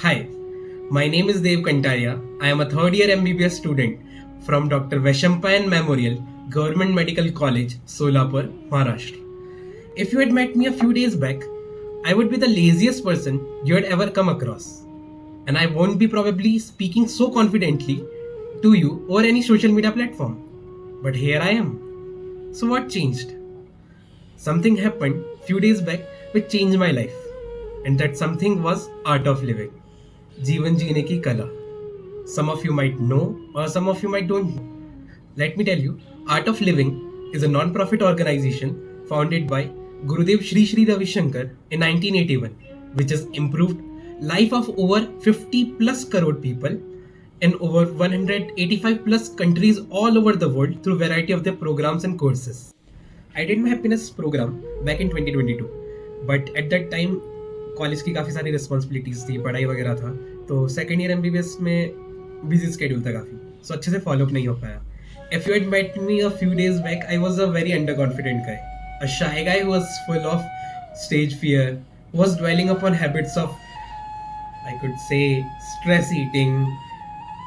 Hi, my name is Dev Kantaria. I am a third year MBBS student from Dr. Veshampayan Memorial Government Medical College, Solapur, Maharashtra. If you had met me a few days back, I would be the laziest person you had ever come across. And I won't be probably speaking so confidently to you or any social media platform. But here I am. So what changed? Something happened few days back which changed my life. And that something was art of living. जीवन जीने की कला. Some of you might know or some of you might don't know. Let me tell you, Art of Living is a non-profit organization founded by Gurudev Shri Shri Ravi Shankar in 1981, which has improved life of over 50 plus crore people in over 185 plus countries all over the world through variety of their programs and courses. I did my happiness program back in 2022, but at that time college की काफ़ी सारी responsibilities थी, पढ़ाई वगैरह था, तो second year MBBS में busy schedule था काफ़ी, सो अच्छे से फॉलोअप नहीं हो पाया. If you had met me a few days back, I was a very under confident guy, a shy guy who was full of stage fear, was dwelling upon habits of, I could say, stress eating,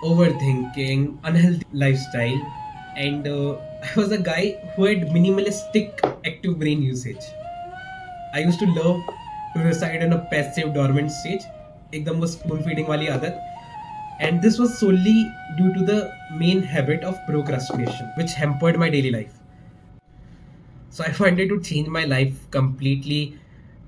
overthinking, unhealthy lifestyle, and I was a guy who had minimalistic active brain usage. I used to love to reside in a passive dormant stage, एकदम वो spoon feeding वाली आदत, and this was solely due to the main habit of procrastination, which hampered my daily life. So I wanted to change my life completely,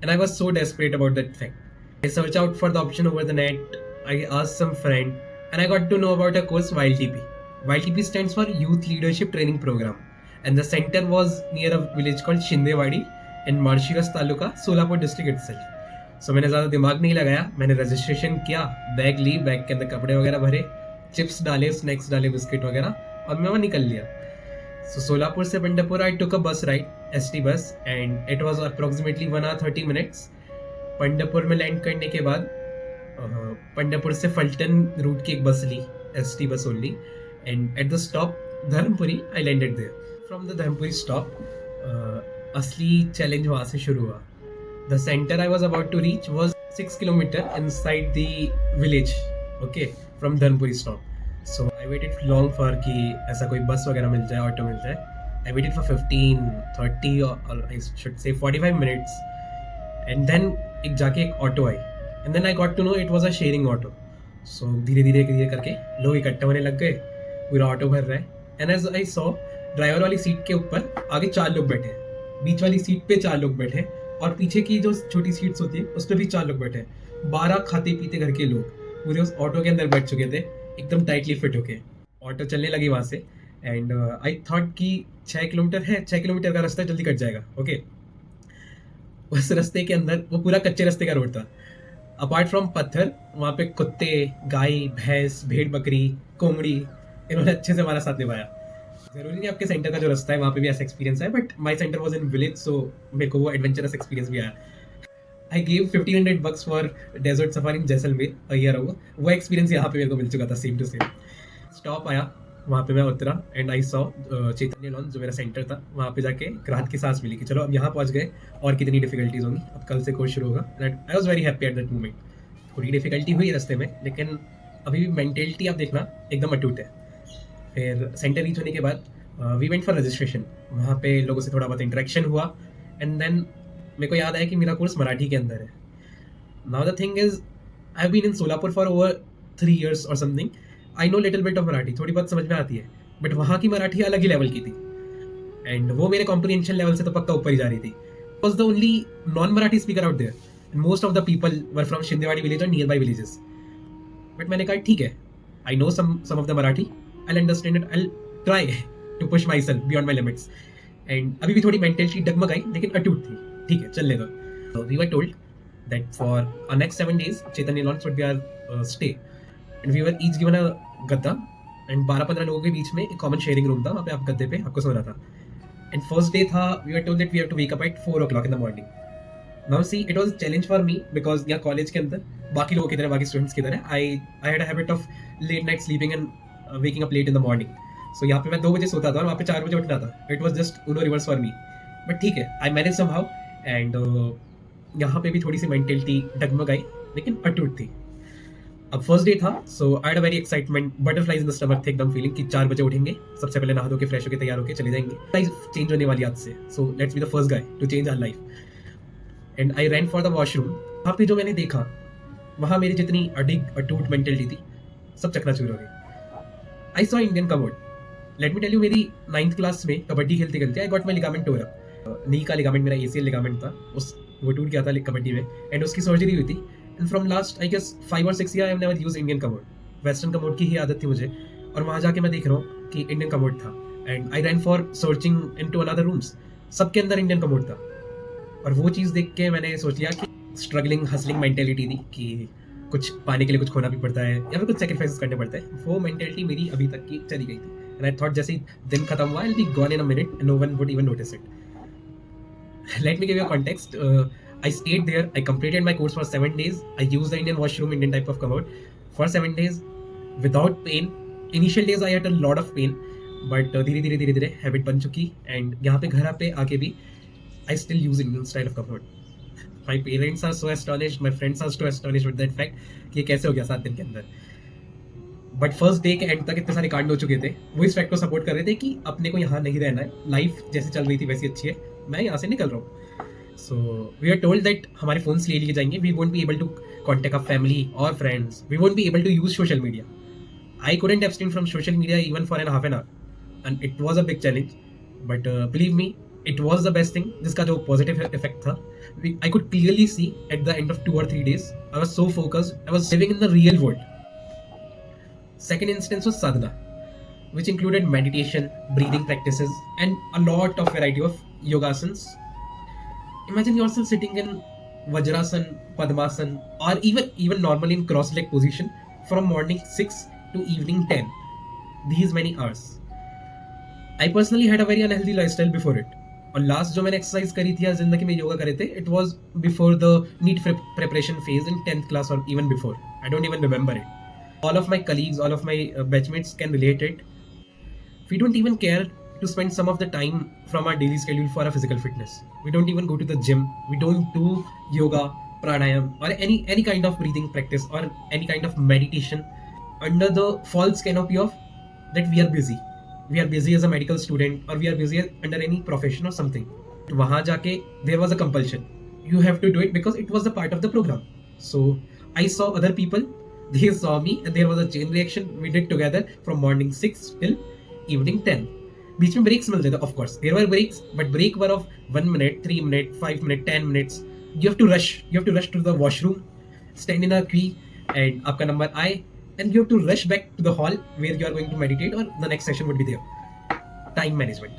and I was so desperate about that fact. I searched out for the option over the net. I asked some friend, and I got to know about a course YLTP. YLTP stands for Youth Leadership Training Program, and the center was near a village called Shindewadi in Malshiras taluka Solapur district itself. So मैंने ज़्यादा दिमाग नहीं लगाया, मैंने registration किया, bag ली, bag के अंदर कपड़े वगैरह भरे, चिप्स डाले, स्नैक्स डाले, बिस्किट वगैरह, और मैं वहाँ निकल लिया. सो सोलापुर से पंडरपुर आई टुक अ बस राइड, ST बस, and it was approximately 1 hour 30 minutes. Pandharpur में लैंड करने के बाद पंडरपुर से फल्टन रूट की एक बस ली, ST bus only, and at the stop Dharmapuri I landed there. From the Dharmapuri stop असली चैलेंज वहाँ से शुरू हुआ. The centre I was about to reach was 6 kilometers inside the village, okay, from Dharmapuri stop. So I waited long for कि ऐसा कोई बस वगैरह मिल जाए, ऑटो मिल जाए. आई वेटेड फॉर 15, 30 और I should say 45 minutes, and then एक जाके एक auto I, and then I got to know it was a sharing auto. So धीरे धीरे धीरे करके लोग इकट्ठे होने लग गए, पूरा ऑटो भर रहा है. And as I saw, driver वाली सीट के ऊपर आगे 4 लोग बैठे हैं, बीच वाली सीट पे 4 लोग बैठे, और पीछे की जो छोटी सीट्स होती है उस पर भी 4 लोग बैठे. 12 खाते पीते घर के लोग पूरे उस ऑटो के अंदर बैठ चुके थे, एकदम टाइटली फिट होके. ऑटो चलने लगी वहाँ से, एंड आई थॉट कि 6 किलोमीटर है, 6 किलोमीटर का रास्ता जल्दी कट जाएगा, ओके. उस रास्ते के अंदर वो पूरा कच्चे रास्ते का रोड था. अपार्ट फ्रॉम पत्थर, वहाँ पे कुत्ते, गाय, भैंस, भेड़, बकरी, कोमड़ी, इन्होंने अच्छे से हमारा साथ निभाया. जरूरी नहीं आपके सेंटर का जो रास्ता है वहाँ पे भी ऐसा एक्सपीरियंस है, but my centre was in village, so मेरे को वो एडवेंचरस एक्सपीरियंस भी आया. I gave $1,500 for desert safari in Jaisalmer a year ago. वो एक्सपीरियंस यहाँ पे मेरे को मिल चुका था, सेम टू सेम. स्टॉप आया, वहाँ पे मैं उतरा, and I saw Chaitanya launch, जो मेरा सेंटर था. वहाँ पे जाके राहत की सांस मिली कि चलो अब यहाँ पहुँच गए, और कितनी डिफिकल्टीज होंगी, अब कल से कोर्स शुरू होगा. I was very happy at that moment. थोड़ी डिफिकल्टी हुई रास्ते में, लेकिन अभी भी मेंटेलिटी आप देखना एकदम अटूट है. फिर सेंटर रीच होने के बाद वी वेंट फॉर रजिस्ट्रेशन. वहाँ पे लोगों से थोड़ा बहुत इंटरेक्शन हुआ, एंड देन मेरे को याद आया कि मेरा कोर्स मराठी के अंदर है. Now the thing is, I have been in Solapur for over 3 years और something. I know little bit of Marathi, थोड़ी बहुत समझ में आती है, बट वहाँ की मराठी अलग ही लेवल की थी, एंड वो मेरे कॉम्प्रीहेंशन लेवल से तो पक्का ऊपर ही जा रही थी. Was the only non Marathi speaker out there, and most of the people were from Shindewadi village और नियर बाई विलेजेस. बट मैंने कहा ठीक है, I know some of the Marathi, I understand it, I try to push myself beyond my limits. And अभी भी थोड़ी mentality डगमगाई, लेकिन अटूट थी. ठीक है, चलने दो. We were told that for our next 7 days Chaitanya launch would be our stay, and we were each given a गद्दा, एंड 12-15 लोगों के बीच में एक कॉमन शेयरिंग रूम था. वहाँ पे आप गद्दे पे आपको सोना था. एंड फर्स्ट डे था, we were told that we have to wake up at 4 o'clock in the morning. Now see, it was challenge for me, because यहाँ कॉलेज के अंदर बाकी लोगों की तरह, बाकी स्टूडेंट्स की तरह, I had a habit of late night sleeping and waking up late in the morning. So यहाँ पे मैं 2 बजे सोता था और वहाँ पे 4 बजे उठना था. It was just Uno reverse for me, but ठीक है, आई मैनेज समहाउ. एंड यहाँ पे भी थोड़ी सी मेंटेलिटी डगमगाई, लेकिन अटूट थी. अब फर्स्ट डे था, so I had a very excitement, butterflies in the stomach थे, एकदम फीलिंग कि 4 बजे उठेंगे, सबसे पहले नहा धो के फ्रेश होके तैयार होके चले जाएंगे, लाइफ चेंज होने वाली आज से, so let's be the first guy to change our life. And I ran for the washroom. वहाँ पे जो मैंने देखा, वहाँ मेरी जितनी अटूट मेंटेलिटी थी, सब चकनाचूर हो गई। I saw Indian cupboard. Let me tell you, मेरी 9th क्लास में कबड्डी खेलते खेलते I got my ligament tore up. Knee का लिगामेंट, मेरा ACL लिगामेंट था, वो टूट गया था कबड्डी में, एंड उसकी सर्जरी हुई थी। And from last I guess 5 or 6 year I have never used Indian commode. Western commode की ही आदत थी मुझे, और वहाँ जाके मैं देख रहा हूँ कि इंडियन कमोड था, and I ran for searching into another rooms, सबके अंदर इंडियन कमोड था। और वो चीज़ देख के मैंने सोच लिया कि स्ट्रगलिंग हसलिंग मेंटेलिटी थी कि कुछ पाने के लिए कुछ खोना भी पड़ता है या फिर कुछ सेक्रीफाइस करने पड़ते हैं, वो मेंटेलिटी मेरी अभी तक की चली गई थी। एंड आई थॉट जैसे ही दिन खत्म हुआ, I will be gone in a minute and no one would even notice it. Let me give you a context. I stayed there. I completed my course for 7 days. I used the Indian washroom, Indian type of commode, for 7 days without pain. Initial days I had a lot of pain, but धीरे धीरे habit बन चुकी, and यहाँ पे घर पे आके भी I still use Indian style of commode. My parents are so astonished. My friends are so astonished with that fact कि ये कैसे हो गया 7 दिन के अंदर. बट फर्स्ट डे के एंड तक इतने सारे कांड हो चुके थे, वो इस फैक्ट को सपोर्ट कर रहे थे कि अपने को यहाँ नहीं रहना है, लाइफ जैसे चल रही थी वैसी अच्छी है, मैं यहाँ से निकल रहा हूँ। So we are told that हमारे फोन्स ले लिए जाएंगे, we won't be able to contact our family और friends, we won't be able to use social media. I couldn't abstain from social media even for an half an hour, and it was a big challenge, but believe me it was the best thing. जिसका जो positive effect था, I could clearly see at the end of 2 or 3 days, I was so focused, I was living in the real world. Second instance was sadhana, which included meditation, breathing practices, and a lot of variety of yogasanas. Imagine yourself sitting in Vajrasan, Padmasan, or even normally in cross-leg position from morning 6 to evening 10. These many hours. I personally had a very unhealthy lifestyle before it. और last जो मैंने exercise करी थी या जिंदगी में योगा करे थे, it was before the NEET preparation phase in 10th class or even before. I don't even remember it. All of my colleagues, all of my batchmates can relate it. We don't even care to spend some of the time from our daily schedule for our physical fitness. We don't even go to the gym. We don't do yoga, pranayam, or any kind of breathing practice or any kind of meditation under the false canopy of that we are busy. We are busy as a medical student, or we are busy under any profession or something. वहाँ जाके there was a compulsion. You have to do it because it was a part of the program. So I saw other people. They saw me and there was a chain reaction. We did together from morning 6 till evening 10. बीच में breaks मिलते थे, of course. There were breaks, but break were of 1 minute, 3 minute, 5 minute, 10 minutes. You have to rush. You have to rush to the washroom, stand in a queue, and आपका number आए, and you have to rush back to the hall where you are going to meditate, or the next session would be there. Time management.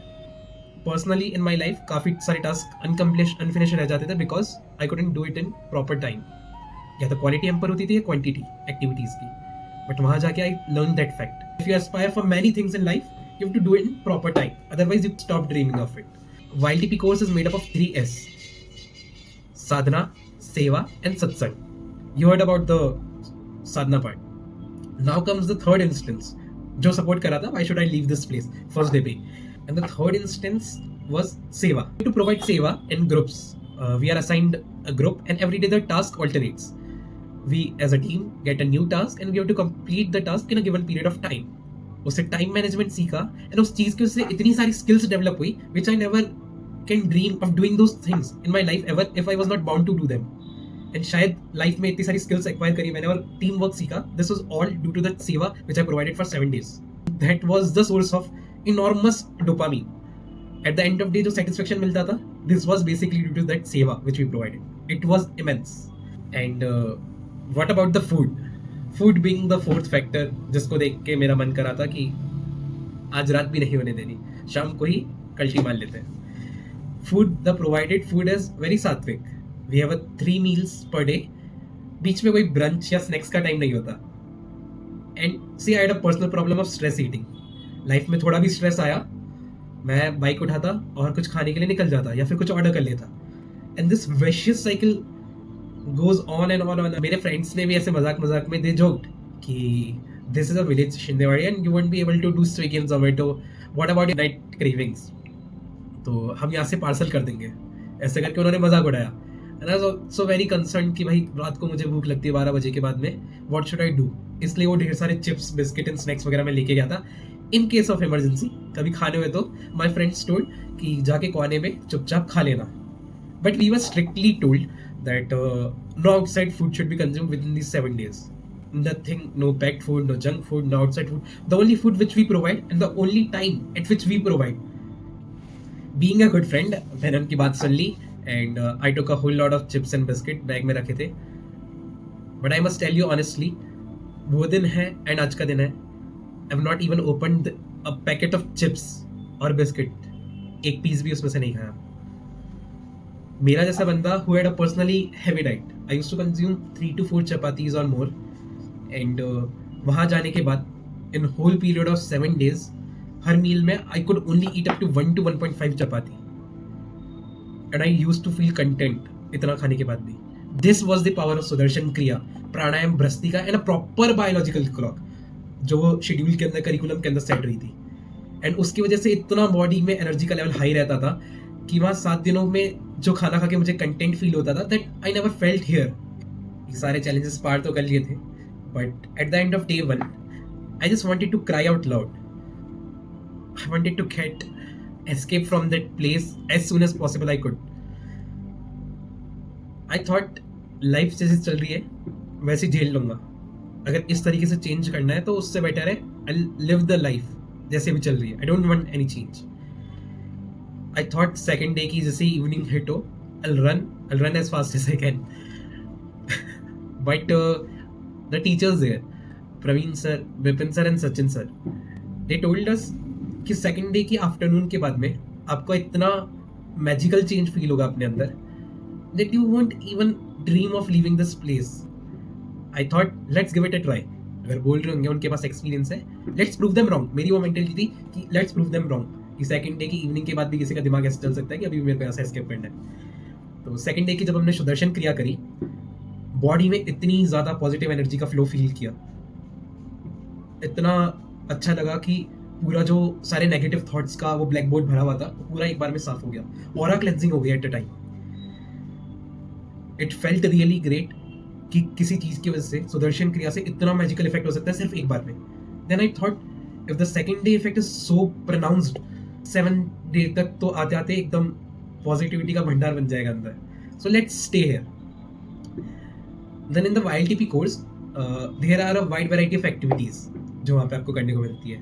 Personally, in my life, काफी सारे tasks unfinished रह जाते थे because I couldn't do it in proper time. या तो quality हम पर होती थी या क्वांटिटी एक्टिविटीज की, बट वहां जाके I learn that fact. If you aspire for many things in life, you have to do it in proper time, otherwise you stop dreaming of it. YTP course is made up of 3 S: sadhana, seva and satsang. You heard about the sadhana part. Now comes the third instance जो support करा था, why should I leave this place first day पे। And the third instance was सेवा, to provide सेवा इन groups. We are assigned a group, and every day the task alternates. We as a team get a new task and we have to complete the task in a given period of time. उससे time management सीखा, and उस चीज की उससे इतनी सारी skills develop हुई which I never can dream of doing those things in my life ever if I was not bound to do them. And शायद लाइफ में इतनी सारी स्किल्स एक्वायर करी मैंने और टीम वर्क सीखा. This was all due to that सेवा which I provided for 7 days. That was the source of enormous dopamine. At the end of the day जो satisfaction मिलता था, this was basically due to that सेवा which we provided. It was immense. And what about the food? Food being the fourth factor, जिसको देख के मेरा मन करा था कि आज रात भी नहीं होने देनी, शाम को ही कल्टी मार लेते हैं. Food, the provided food is very सात्विक. We have 3 meals per day. बीच में कोई ब्रंच या स्नैक्स का टाइम नहीं होता. And see, I had a personal problem of stress eating. Life में थोड़ा भी स्ट्रेस आया, मैं बाइक उठाता और कुछ खाने के लिए निकल जाता या फिर कुछ ऑर्डर कर लेता. And this vicious cycle goes on and on. मेरे फ्रेंड्स ने भी ऐसे मजाक में दे जोक्ड कि this is a village Shindewadi and you won't be able to do Swiggy and Zomato, what about your night cravings, तो हम यहाँ से पार्सल कर देंगे. ऐसे करके उन्होंने मजाक उड़ाया. And I was so very concern कि भाई रात को मुझे भूख लगती है 12 बजे के बाद में, व्हाट शुड आई डू। इसलिए वो ढेर सारे चिप्स बिस्किट एंड स्नैक्स वगैरह मैं लेके गया था इन केस ऑफ इमरजेंसी, कभी खाने हुए तो माई फ्रेंड्स टोल्ड कि जाके कोने में चुपचाप खा लेना। But we were strictly told that no outside food should be consumed within these 7 days. Nothing, no packed food, no junk food, no outside food. The only food which we provide and the only time at which we provide. Being a good friend, मैंने उनकी बात सुन ली and I took a whole lot of chips and biscuit bag में रखे थे. But I must tell you honestly, वो दिन है and आज का दिन है, I've not even opened a packet of chips और biscuit. एक पीस भी उसमें से नहीं खाया. मेरा जैसा बंदा who had a personally heavy diet, I used to consume 3 to 4 chapatis or more. And वहाँ जाने के बाद in whole period of 7 days, हर मील में I could only eat up to 1 to 1.5 chapati. And I used to feel content इतना खाने के बाद भी. This was the power of Sudarshan क्रिया, प्राणायाम, भ्रस्तिका and a proper biological clock जो वो शेड्यूल के अंदर, करिकुलम के अंदर सेट रही थी. एंड उसकी वजह से इतना बॉडी में एनर्जी का लेवल हाई रहता था कि वहाँ 7 दिनों में जो खाना खा के मुझे कंटेंट फील होता था, that I never felt here. ये सारे चैलेंजेस पार तो कर लिए थे, but at the end of day 1 I just wanted to cry out loud. I wanted to get escape from that place as soon as possible I could. I thought life जैसे चल रही है वैसे झेल लूंगा. अगर इस तरीके से चेंज करना है तो उससे बेटर है आई लिव द लाइफ जैसे भी चल रही है. I don't want any change. I thought second day की जैसे इवनिंग हिट हो, I'll run as fast as I can. But the teachers there, Praveen sir, Vipin sir and Sachin sir, they told us कि second day की afternoon के बाद में आपको इतना मैजिकल चेंज फील होगा अपने अंदर that you won't even dream of leaving this place. I thought let's give it a try. अगर बोल रहे होंगे उनके पास एक्सपीरियंस है, लेट्स प्रूव देम रॉन्ग. मेरी वो मेंटेलिटी थी कि लेट्स प्रूव देम रॉन्ग. कि सेकंड डे की इवनिंग के बाद भी किसी का दिमाग ऐसे चल सकता है कि अभी मेरे को ऐसा एस्केप करना है. तो सेकंड डे की जब हमने सुदर्शन क्रिया करी, बॉडी में इतनी ज़्यादा पॉजिटिव एनर्जी का फ्लो फील किया, इतना अच्छा लगा कि पूरा जो सारे नेगेटिव थॉट्स का वो ब्लैक बोर्ड भरा हुआ था पूरा एक बार में साफ हो गया. ऑरा क्लेंजिंग हो गया at a time. It felt really great कि किसी चीज़ की वजह से, सुदर्शन क्रिया से इतना मैजिकल इफेक्ट हो सकता है सिर्फ एक बार में. Then I thought if the second day effect is so pronounced, 7 day तक तो आते आते एकदम पॉजिटिविटी का भंडार बन जाएगा अंदर. So let's stay here. Then in the YLTP course there are a wide variety of activities जो वहाँ पे आपको करने को मिलती है.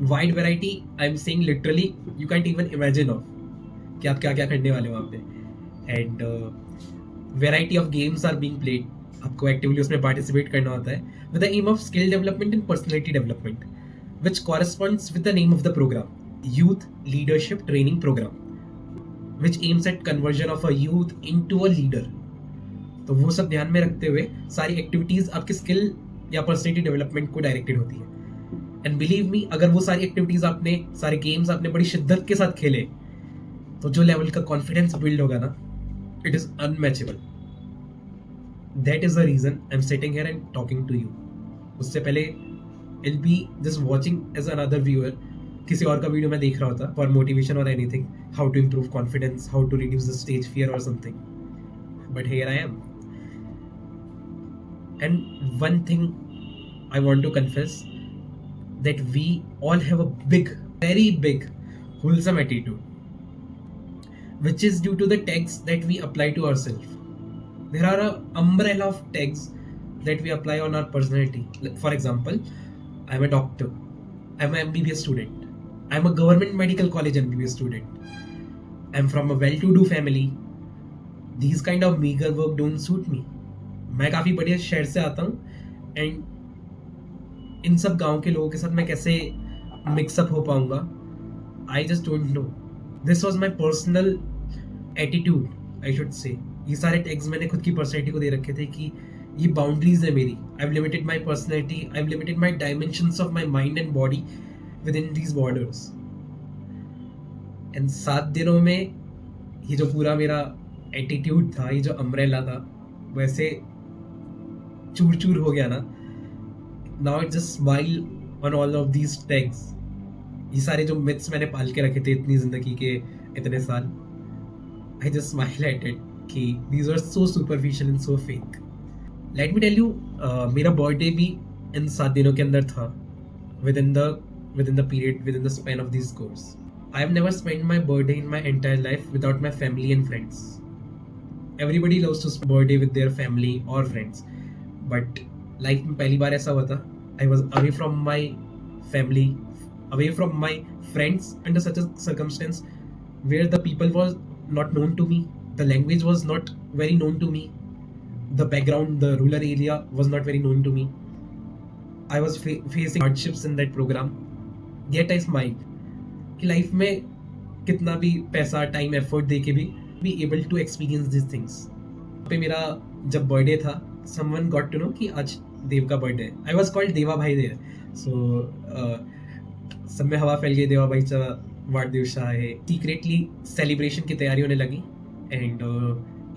Wide variety I am saying literally you can't even imagine of कि आप क्या क्या करने वाले वहाँ पे. And variety of games are being played. आपको एक्टिवली उसमें पार्टिसिपेट करना होता है with the aim of skill development and personality development, which corresponds with the name of the program, Youth Leadership Training Program, which aims at conversion of a youth into a leader. तो वो सब ध्यान में रखते हुए सारी activities आपके skill या पर्सनैलिटी डेवलपमेंट को डायरेक्टेड होती है. एंड बिलीव मी, अगर वो सारी एक्टिविटीज़ आपने, सारे गेम्स आपने बड़ी शिद्दत के साथ खेले तो जो लेवल का कॉन्फिडेंस बिल्ड होगा ना, it is unmatchable. That is the reason I am sitting here and talking to you. उससे पहले I'll be just watching as another viewer, किसी और का वीडियो मैं देख रहा होता for motivation or anything, how to improve confidence, how to reduce the stage fear or something. But here I am. And one thing I want to confess, that we all have a big, very big, wholesome attitude, which is due to the tags that we apply to ourselves. There are an umbrella of tags that we apply on our personality. For example, I'm a doctor, I'm an MBBS student, I'm a government medical college MBBS student, I'm from a well-to-do family. These kind of meager work don't suit me. मैं काफ़ी बढ़िया शहर से आता हूँ and in सब गाँव के लोगों के साथ मैं कैसे मिक्सअप हो पाऊँगा, I just don't know. This was my personal attitude I should say. ये सारे टैग्स मैंने खुद की पर्सनैलिटी को दे रखे थे कि ये बाउंड्रीज है मेरी. I have limited my personality, I have limited my dimensions of my mind and body with in these borders. And 7 दिनों में ये जो पूरा मेरा एटीट्यूड था, ये जो अम्ब्रेला था, वैसे चूर चूर हो गया ना. Now it just smile on all of these tags. ये सारे जो मिथ्स मैंने पाल के रखे थे इतनी जिंदगी के इतने साल, I just smile at it. कि these are so superficial and so fake. Let me tell you, मेरा बर्थडे भी इन 7 दिनों के अंदर था, within the within the period, within the span of these course. I have never spent my birthday in my entire life without my family and friends. Everybody loves to spend birthday with their family or friends, but life में पहली बार ऐसा हुआ था. I was away from my family, away from my friends under such a circumstance where the people was not known to me, the language was not very known to me, the background, the rural area was not very known to me. I was facing hardships in that program, yet I smiled. कि life में कितना भी पैसा time effort दे के भी able to experience this things. पे मेरा जब बर्थडे था, समवन गॉट टू नो कि आज देव का बर्थडे है. आई वाज कॉल्ड देवा भाई देयर. सो सब में हवा फैल गई, देवा भाईचा वाढदिवस आहे. सीक्रेटली सेलिब्रेशन की तैयारी होने लगी एंड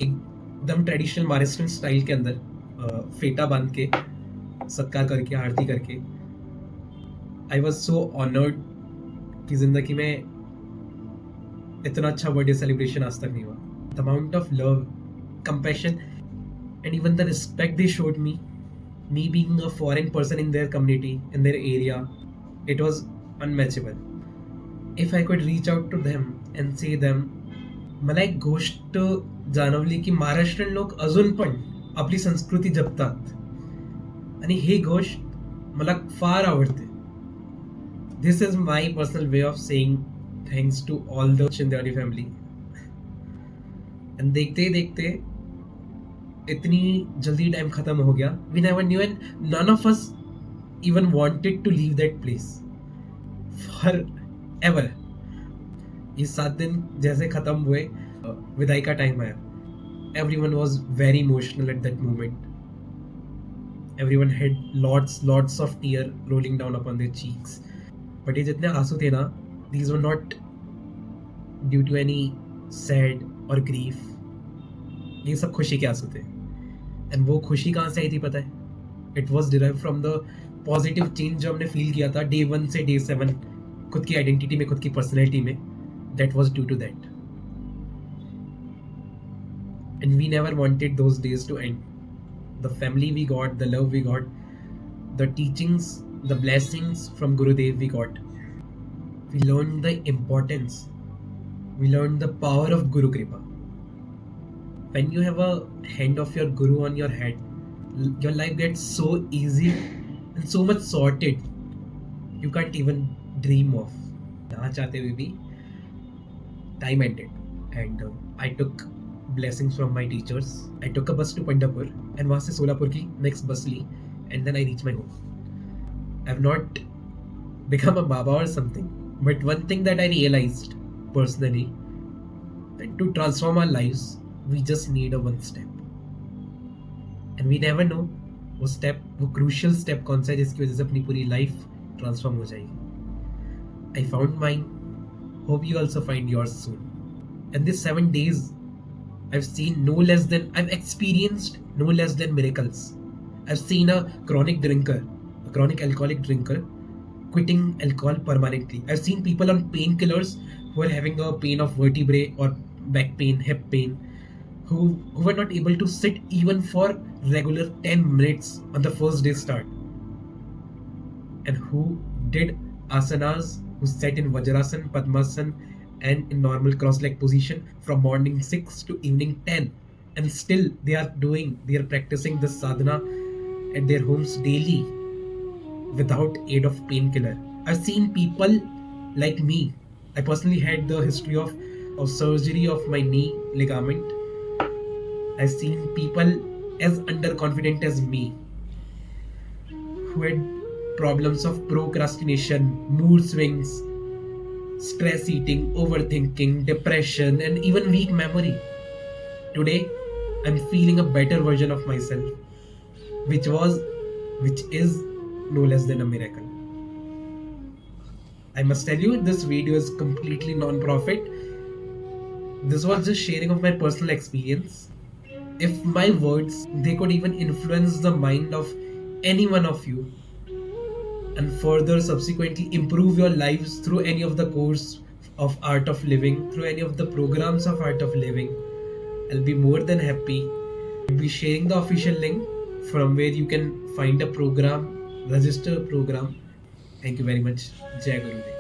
एकदम ट्रेडिशनल महाराष्ट्रियन स्टाइल के अंदर फेटा बांध के सत्कार करके आरती करके आई वॉज सो ऑनर्ड कि जिंदगी में इतना अच्छा बर्थडे सेलिब्रेशन आज तक नहीं हुआ. The amount of love, compassion and even the respect they showed me being a foreign person in their community, in their area, it was unmatchable. If I could reach out to them and say them, मला एक गोष्ट जाणवली की महाराष्ट्रीयन लोक अजून पण आपली संस्कृती जपतात आणि ही गोष्ट मला फार आवडते. This is my personal way of saying thanks to all the Shindewadi family. And देखते देखते इतनी जल्दी टाइम खत्म हो गया. We never knew and none of us even wanted to leave that place forever एवर. ये 7 दिन जैसे खत्म हुए, विदाई का टाइम आया. Everyone was very emotional at that moment. Everyone had lots of tear rolling down upon their cheeks. But ये जितने आंसू थे ना, these were not due to any sad और ग्रीफ. ये सब खुशी के आंसू थे. एंड वो खुशी कहाँ से आई थी पता है? It was derive from the positive change जो हमने फील किया था डे 1 से डे 7 खुद की आइडेंटिटी में, खुद की पर्सनैलिटी में. That was due to that. And we never wanted those days to end. The family we got, the love we got, the teachings, the blessings from Gurudev we got. We learn the importance, we learn the power of guru kripa. When you have a hand of your guru on your head, your life gets so easy and so much sorted you can't even dream of. ना चाहते हुए भी time ended and I took blessings from my teachers. I took a bus to Pandharpur and वहाँ से सोलापुर की next bus Lee and then I reached my home. I've not become a Baba or something, but one thing that I realized personally, that to transform our lives we just need a one step and we never know वो step, वो crucial step कौन सा है जिसकी वजह से अपनी पूरी life transform हो जाएगी. I found mine. Hope you also find yours soon. And this 7 days I've experienced no less than miracles. I've seen a chronic alcoholic drinker quitting alcohol permanently. I've seen people on painkillers who are having a pain of vertebrae or back pain, hip pain, who were not able to sit even for regular 10 minutes on the first day start, and who did asanas, who sat in Vajrasan, Padmasan and in normal cross-leg position from morning 6 to evening 10, and still they are practicing this sadhana at their homes daily without aid of painkiller. I've seen people like me. I personally had the history of surgery of my knee ligament. I've seen people as underconfident as me who had problems of procrastination, mood swings, stress eating, overthinking, depression, and even weak memory. Today, I'm feeling a better version of myself, which is no less than a miracle. I must tell you, this video is completely non-profit. This was just sharing of my personal experience. If my words, they could even influence the mind of any one of you and further subsequently improve your lives through any of the course of art of living, through any of the programs of art of living, I'll be more than happy. I'll be sharing the official link from where you can find a program, register a program. Thank you very much. Jai Gurudev.